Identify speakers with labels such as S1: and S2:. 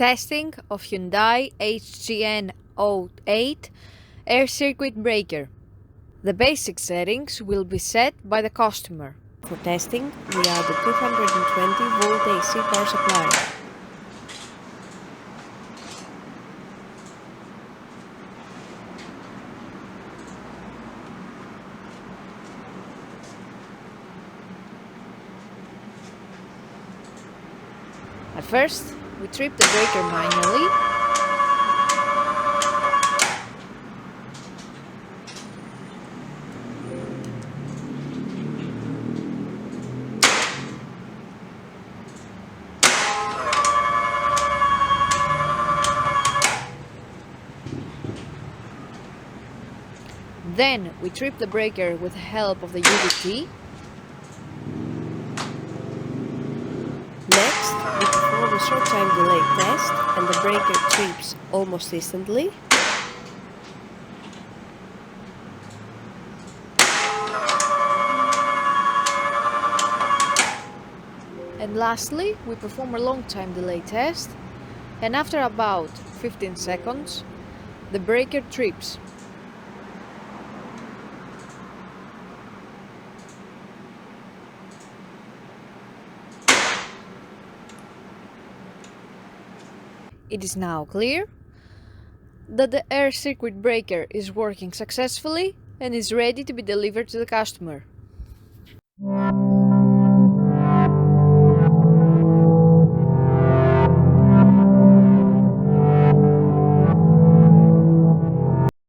S1: Testing of Hyundai HGN08 air circuit breaker. The basic settings will be set by the customer.
S2: For testing, we add a 220 volt AC power supply.
S1: At first, we trip the breaker manually. Then we trip the breaker with the help of the UVT.
S2: Next, we perform a short time delay test and the breaker trips almost instantly.
S1: And lastly, we perform a long time delay test, and after about 15 seconds, the breaker trips. It is now clear that the air circuit breaker is working successfully and is ready to be delivered to the customer.